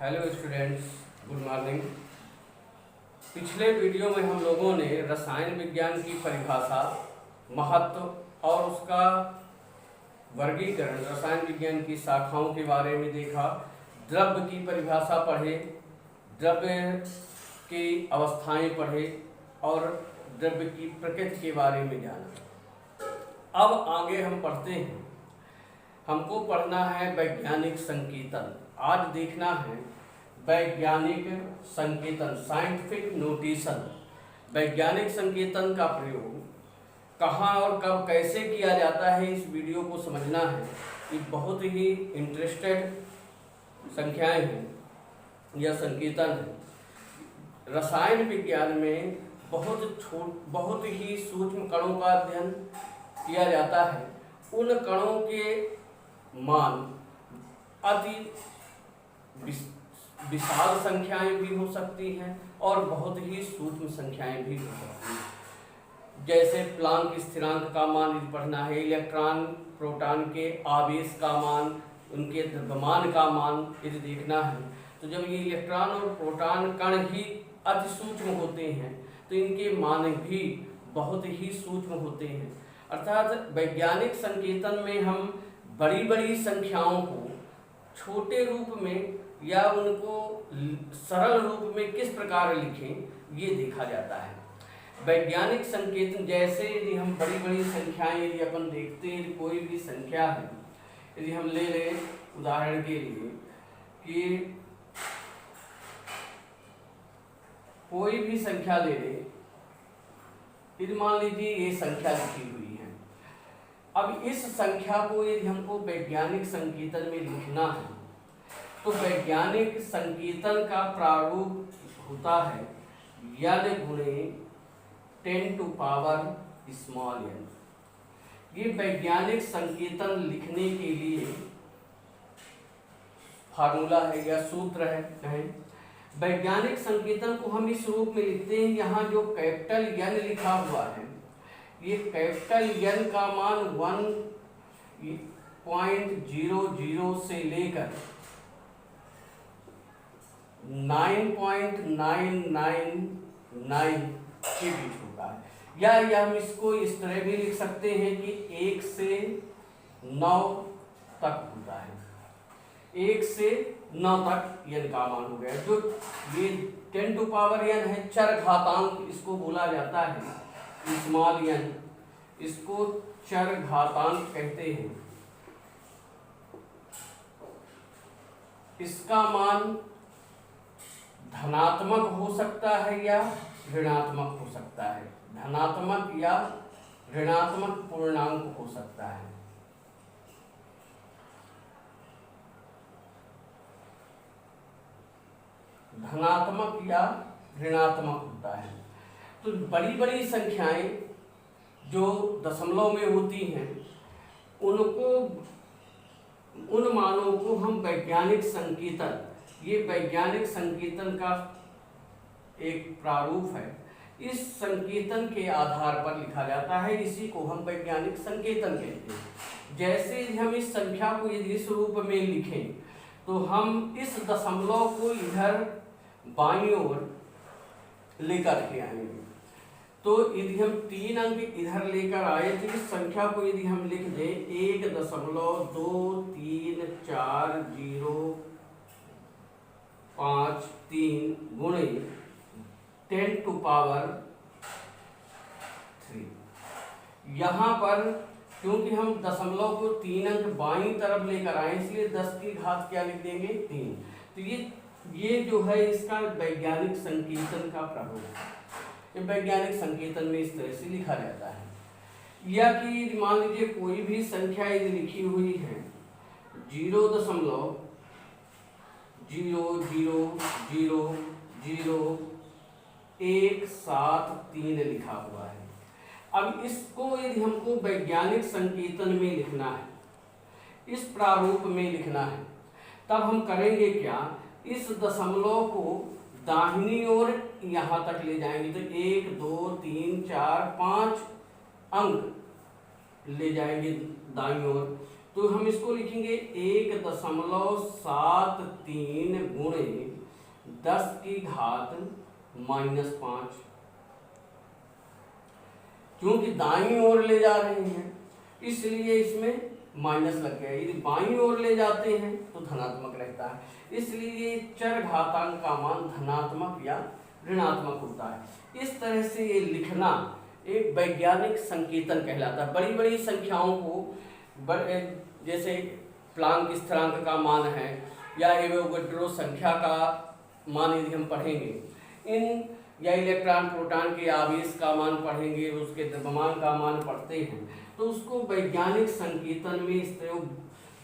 Hello students, good morning. पिछले video में हम लोगों ने रसायन विज्ञान की परिभाषा, महत्व और उसका वर्गीकरण, रसायन विज्ञान की शाखाओं के बारे में देखा। द्रव्य की परिभाषा पढ़े, द्रव्य की अवस्थाएं पढ़े और द्रव्य की प्रकृति के बारे में जाना। अब आगे हम पढ़ते हैं। हमको पढ़ना है वैज्ञानिक संकेतन। आज देखना है वैज्ञानिक संकेतन, साइंटिफिक नोटेशन। वैज्ञानिक संकेतन का प्रयोग कहाँ और कब कैसे किया जाता है, इस वीडियो को समझना है। ये बहुत ही इंटरेस्टेड संख्याएं हैं या संकेतन है। रसायन विज्ञान में बहुत ही सूक्ष्म कणों का अध्ययन किया जाता है। उन कणों के मान अति विशाल संख्याएं भी हो सकती हैं और बहुत ही सूक्ष्म संख्याएं भी हो सकती हैं। जैसे प्लांक स्थिरांक का मान यदि पढ़ना है, इलेक्ट्रॉन प्रोटॉन के आवेश का मान, उनके द्रव्यमान का मान यदि देखना है, तो जब ये इलेक्ट्रॉन और प्रोटॉन कण ही अति सूक्ष्म होते हैं तो इनके मान भी बहुत ही सूक्ष्म होते हैं। अर्थात वैज्ञानिक संकेतन में हम बड़ी बड़ी संख्याओं को छोटे रूप में या उनको सरल रूप में किस प्रकार लिखें, ये देखा जाता है। वैज्ञानिक संकेतन जैसे यदि हम बड़ी बड़ी संख्याएं यदि अपन देखते हैं, कोई भी संख्या है, यदि हम ले लें उदाहरण के लिए कि कोई भी संख्या ले लें, यदि मान लीजिए ये संख्या लिखी हुई है। अब इस संख्या को यदि हमको वैज्ञानिक संकेतन में लिखना है तो वैज्ञानिक संकेतन का प्रारूप होता है यदि गुणे 10 टू पावर स्मॉल n। ये वैज्ञानिक संकेतन लिखने के लिए फार्मूला है या सूत्र है। वैज्ञानिक संकेतन को हम इस रूप में लिखते हैं। यहाँ जो कैपिटल N लिखा हुआ है, ये कैपिटल N का मान 1.00 से लेकर 9.999 के बीच होता है। या हम इसको इस तरह भी लिख सकते हैं कि 1 से 9 तक होता है। 1 से 9 तक n का मान हो गया। जो ये 10 टू पावर n है, चर घातांक इसको बोला जाता है, स्मॉल n, इसको चर घातांक कहते हैं। इसका मान धनात्मक हो सकता है या ऋणात्मक हो सकता है, धनात्मक या ऋणात्मक पूर्णांक हो सकता है। धनात्मक या ऋणात्मक होता है। तो बड़ी बड़ी संख्याएं जो दशमलव में होती हैं, उन मानों को हम वैज्ञानिक संकेतन, ये वैज्ञानिक संकेतन का एक प्रारूप है, इस संकेतन के आधार पर लिखा जाता है। इसी को हम वैज्ञानिक संकेतन कहते हैं। जैसे हम इस संख्या को यदि इस रूप में लिखें तो हम इस दशमलव को इधर बाईं ओर लेकर के आएंगे। तो यदि हम 3 अंक इधर लेकर आए तो इस संख्या को यदि हम लिख दें 1.234053 गुणे 10 टू पावर 3। यहाँ पर क्योंकि हम दशमलव को 3 अंक बाईं तरफ लेकर आए, इसलिए 10 की घात क्या लिख देंगे, 3। तो ये जो है इसका वैज्ञानिक संकेतन का प्रारूप है। ये वैज्ञानिक संकेतन में इस तरह से लिखा जाता है। या कि मान लीजिए कोई भी संख्या यदि लिखी हुई है 0.00000173 लिखा हुआ है। अब इसको यदि हमको वैज्ञानिक संकेतन में लिखना है, इस प्रारूप में लिखना है, तब हम करेंगे क्या, इस दशमलव को दाहिनी ओर यहाँ तक ले जाएंगे। तो 1 2 3 4 5 अंक ले जाएंगे दाईं ओर। तो हम इसको लिखेंगे 1.73 गुणे 10 की घात -5, क्योंकि दाईं ओर ले जा रहे हैं इसलिए इसमें माइनस लग गया। यदि बाईं ओर ले जाते हैं तो धनात्मक रहता है, इसलिए चर घातांक का मान धनात्मक या ऋणात्मक होता है। इस तरह से ये लिखना एक वैज्ञानिक संकेतन कहलाता है। बड़ी बड़ी संख्याओं को जैसे प्लांक स्थिरांक का मान है या एवोगैड्रो संख्या का मान यदि हम पढ़ेंगे, इन या इलेक्ट्रॉन प्रोटॉन के आवेश का मान पढ़ेंगे, उसके द्रव्यमान का मान पढ़ते हैं, तो उसको वैज्ञानिक संकेतन में इस तरह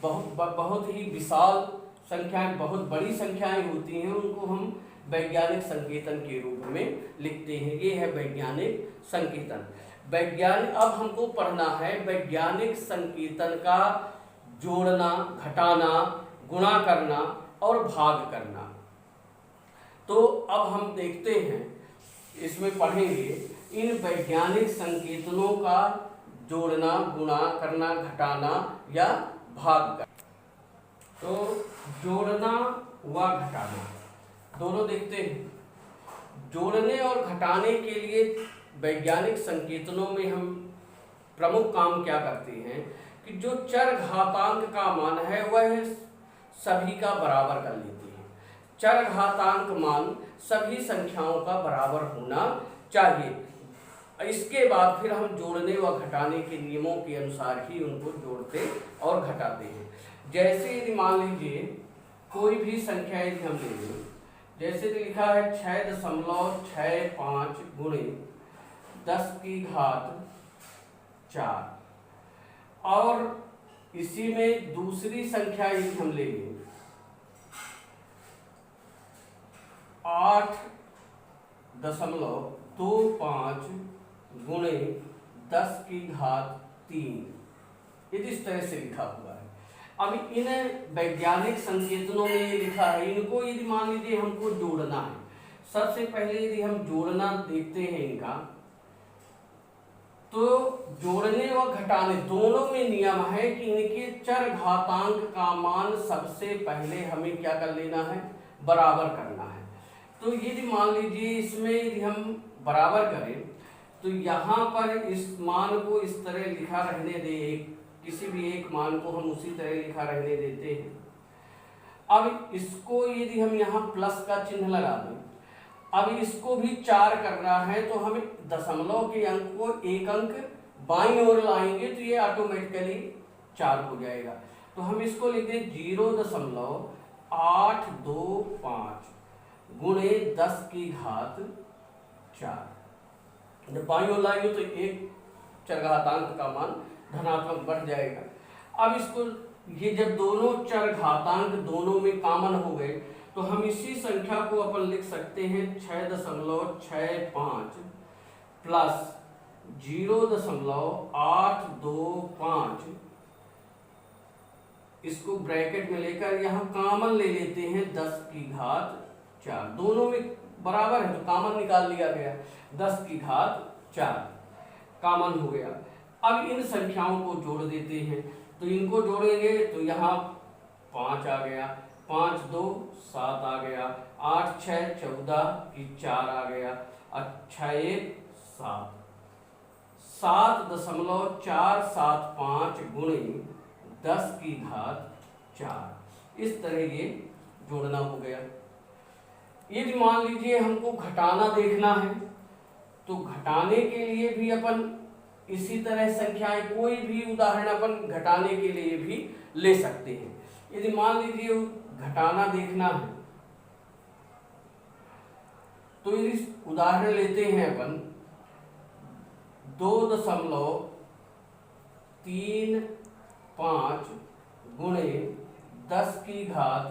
बहुत ही विशाल संख्याएं, बहुत बड़ी संख्याएं होती हैं, उनको हम वैज्ञानिक संकेतन के रूप में लिखते हैं। ये है वैज्ञानिक संकेतन। अब हमको पढ़ना है वैज्ञानिक संकेतन का जोड़ना, घटाना, गुणा करना और भाग करना। तो अब हम देखते हैं, इसमें पढ़ेंगे इन वैज्ञानिक संकेतनों का जोड़ना, गुणा करना, घटाना या भाग करना। तो जोड़ना व घटाना दोनों देखते हैं। जोड़ने और घटाने के लिए वैज्ञानिक संकेतनों में हम प्रमुख काम क्या करते हैं कि जो चर घातांक का मान है वह सभी का बराबर कर लेते हैं। चर घातांक मान सभी संख्याओं का बराबर होना चाहिए। इसके बाद फिर हम जोड़ने व घटाने के नियमों के अनुसार ही उनको जोड़ते और घटाते हैं। जैसे यदि मान लीजिए कोई भी संख्या यदि हम ले लें, जैसे लिखा है 6.65 गुणे 10 की घात 4, और इसी में दूसरी संख्या यदि हम ले लें 8.25 गुणे 10 की घात 3, इस तरह से लिखा हुआ है। अब इन वैज्ञानिक संकेतनों में ये लिखा है, इनको यदि मान लीजिए हमको जोड़ना है। सबसे पहले यदि हम जोड़ना देखते हैं इनका, तो जोड़ने व घटाने दोनों में नियम है कि इनके चर घातांक का मान सबसे पहले हमें क्या कर लेना है, बराबर करना है। तो यदि मान लीजिए इसमें यदि हम बराबर करें तो यहाँ पर इस मान को इस तरह लिखा रहने दें, किसी भी एक मान को हम उसी तरह लिखा रहने देते हैं। अब इसको यदि हम यहाँ प्लस का चिन्ह लगा दें, अब इसको भी 4 करना है तो हमें दशमलव के अंक को एक अंक बाईं ओर लाएंगे तो ये ऑटोमेटिकली 4 हो जाएगा। तो हम इसको लिख दें 0.825 गुणे 10 की घात 4। जब बाईं ओर लाएंगे तो एक चरघातांक का मान धनात्मक बढ़ जाएगा। अब इसको ये जब दोनों चर घातांक दोनों में कॉमन हो गए तो हम इसी संख्या को अपन लिख सकते हैं 6.65 प्लस 0.825, इसको ब्रैकेट में लेकर यहाँ कॉमन ले लेते हैं 10 की घात 4। दोनों में बराबर है तो कॉमन निकाल लिया गया, 10 की घात 4 कॉमन हो गया। अब इन संख्याओं को जोड़ देते हैं, तो इनको जोड़ेंगे तो यहाँ 5 आ गया, 5 2 7 आ गया, 8 6 14 की 4 आ गया, 6 1 7, 7.475 गुणे 10 की घात 4। इस तरह ये जोड़ना हो गया। यदि मान लीजिए हमको घटाना देखना है तो घटाने के लिए भी अपन इसी तरह संख्याएं, कोई भी उदाहरण अपन घटाने के लिए भी ले सकते हैं। यदि मान लीजिए घटाना देखना है तो इस उदाहरण लेते हैं अपन 2.35 गुणे 10 की घात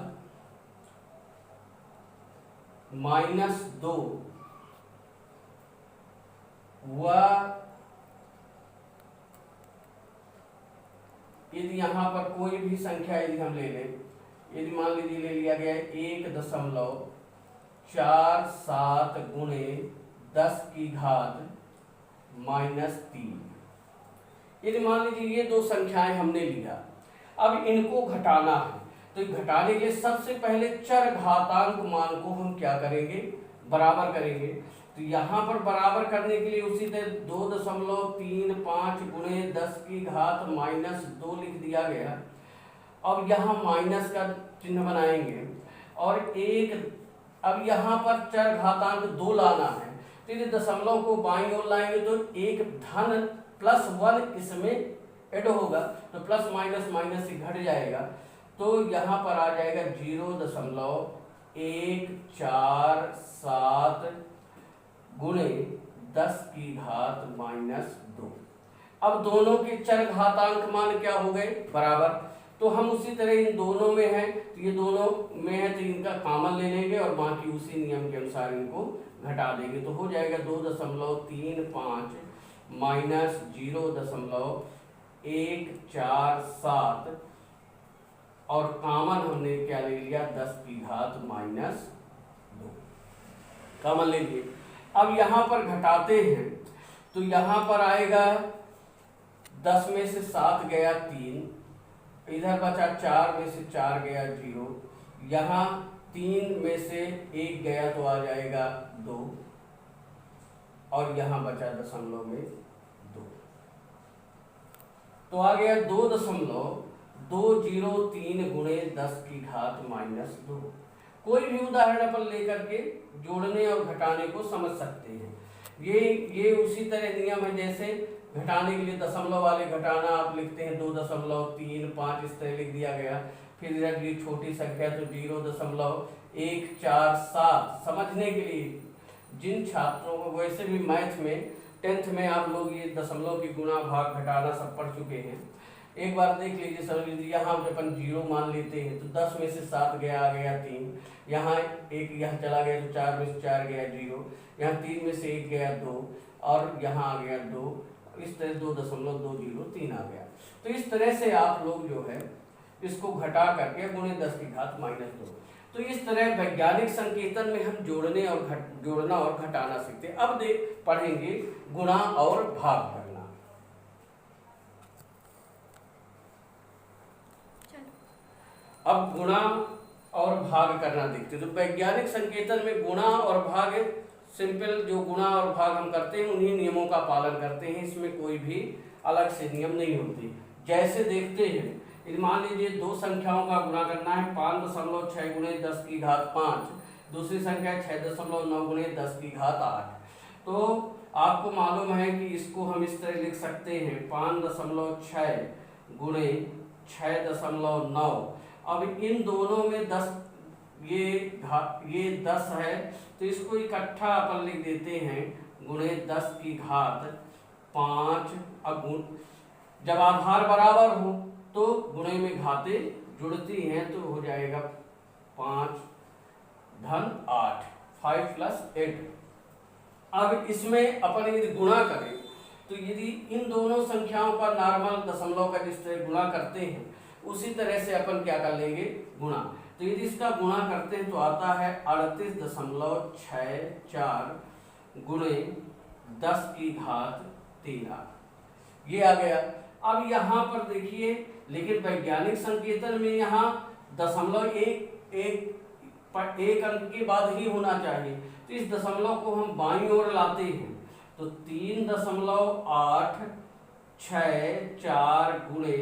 -2 व यदि यहाँ पर कोई भी संख्या यदि हम ले लें, यदि मान लीजिए ले लिया गया 1.47 गुणे 10 की घात -3। यदि मान लीजिए ये दो संख्याएं हमने लिया, अब इनको घटाना है, तो घटाने के लिए सबसे पहले चर घातांक मान को हम क्या करेंगे, बराबर करेंगे। तो यहाँ पर बराबर करने के लिए उसी तरह 2.35 गुणे 10 की घात -2 लिख दिया गया। अब यहाँ माइनस का चिन्ह बनाएंगे और एक, अब यहाँ पर चर घातांक 2 लाना है, तो यदि दशमलव को बाईं ओर लाएंगे तो एक धन +1 इसमें ऐड होगा, तो प्लस माइनस माइनस से घट जाएगा, तो यहाँ पर आ जाएगा 0.147 गुणे 10 की घात -2। अब दोनों के चर घातांक मान क्या हो गए, बराबर। तो हम उसी तरह इन दोनों में है, तो ये दोनों में है तो इनका कॉमन ले लेंगे और बाकी उसी नियम के अनुसार इनको घटा देंगे, तो हो जाएगा 2.35 माइनस 0.147 और कॉमन हमने क्या ले लिया, 10 की घात -2 कॉमन ले लिए। अब यहाँ पर घटाते हैं तो यहाँ पर आएगा 10 में से 7 गया 3, इधर बचा 4 में से 4 गया 0, यहाँ 3 में से 1 गया तो आ जाएगा 2 और यहाँ बचा दशमलव में 2, तो आ गया 2.203 गुणे 10 की घात -2। कोई भी उदाहरण अपन लेकर के जोड़ने और घटाने को समझ सकते हैं। ये उसी तरह नियम है जैसे घटाने के लिए दशमलव वाले घटाना आप लिखते हैं 2.35 इस तरह लिख दिया गया, फिर इधर ये छोटी संख्या तो 0.147। समझने के लिए जिन छात्रों को, वैसे भी मैथ में 10th में आप लोग ये दशमलव की गुणा भाग घटाना सब पढ़ चुके हैं, एक बार देख लीजिए। समझ लीजिए यहाँ पे अपन 0 मान लेते हैं तो 10 में से 7 गया आ गया 3, यहाँ एक यहाँ चला गया तो 4 में से 4 गया 0, यहाँ 3 में से 1 गया 2 और यहाँ आ गया 2, इस तरह 2.203 आ गया। तो इस तरह से आप लोग जो है इसको घटा करके गुणे 10 की घात -2, तो इस तरह वैज्ञानिक संकेतन में हम जोड़ना और घटाना सीखते हैं। अब पढ़ेंगे गुणा और भाग करना। अब गुणा और भाग करना देखते हैं। तो वैज्ञानिक संकेतन में गुणा और भाग, सिंपल जो गुणा और भाग हम करते हैं उन्हीं नियमों का पालन करते हैं, इसमें कोई भी अलग से नियम नहीं होते। जैसे देखते हैं, मान लीजिए दो संख्याओं का गुणा करना है, 5.6 गुणे 10 की घात 5, दूसरी संख्या 6.9 गुणे 10 की घात 8। तो आपको मालूम है कि इसको हम इस तरह लिख सकते हैं 5.6 गुणे 6.9। अब इन दोनों में 10, ये 10 है तो इसको इकट्ठा अपन लिख देते हैं गुणे 10 की घात 5। अब जब आधार बराबर हो तो गुणे में घातें जुड़ती हैं, तो हो जाएगा 5 धन 8, 5 + 8। अब इसमें अपन यदि गुणा करें तो यदि इन दोनों संख्याओं का नॉर्मल दशमलव का जिस तरह गुणा करते हैं उसी तरह से अपन क्या कर लेंगे, गुणा। तो यदि इसका गुणा करते हैं तो आता है 38.64 गुणे 10 की घात 13, ये आ गया। अब यहाँ पर देखिए, लेकिन वैज्ञानिक संकेतन में यहाँ दशमलव एक अंक के बाद ही होना चाहिए, तो इस दशमलव को हम बाईं ओर लाते हैं तो 3.864 गुणे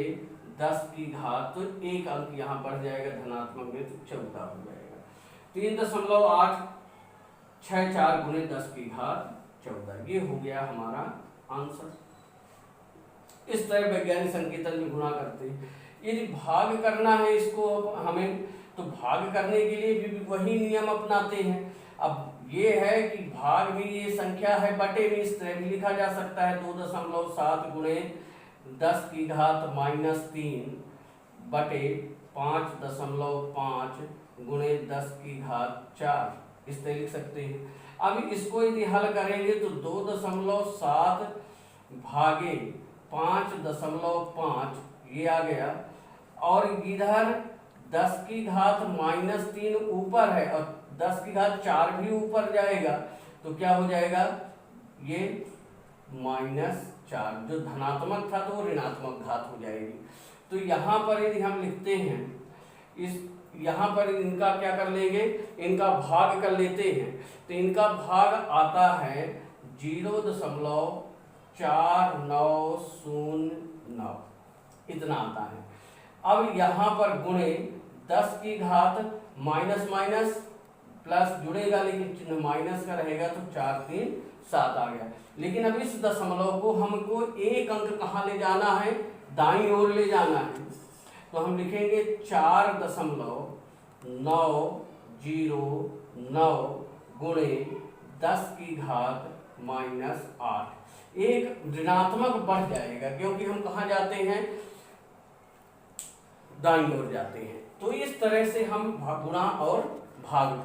10 की घात, तो एक अंक यहाँ बढ़ जाएगा धनात्मक में, तो 14 हो जाएगा। 3.864 गुणे 10 की घात 14, ये हो गया हमारा आंसर। इस तरह वैज्ञानिक संकेतन में गुणा करते हैं। यदि भाग करना है इसको हमें, तो भाग करने के लिए भी वही नियम अपनाते हैं। अब ये है कि भाग में ये संख्या है, बटे में इस तरह भी लिखा जा सकता है 2.7 गुणे 10 की घात -3 बटे 5.5 गुणे 10 की घात 4, इस तरह लिख सकते हैं। अब इसको यदि हल करेंगे तो 2.7 भागे 5.5 ये आ गया, और इधर 10 की घात -3 ऊपर है और 10 की घात 4 भी ऊपर जाएगा, तो क्या हो जाएगा, ये -4, जो धनात्मक था तो वो ऋणात्मक घात हो जाएगी। तो तो यहाँ पर यदि हम लिखते हैं इस, यहाँ पर इनका क्या कर लेंगे, इनका भाग कर लेते हैं, तो इनका भाग आता है 0.4909, इतना आता है। अब यहाँ पर गुणे 10 की घात माइनस माइनस प्लस जुड़ेगा, लेकिन चिन्ह माइनस का रहेगा, तो 4 3 7 आ गया। लेकिन अब इस दशमलव को हमको एक अंक कहाँ ले जाना है, दाईं ओर ले जाना है, तो हम लिखेंगे 4.909 गुणे 10 की घात -8। एक ऋणात्मक बढ़ जाएगा क्योंकि हम कहाँ जाते हैं, दाईं ओर जाते हैं। तो इस तरह से हम गुणा और भाग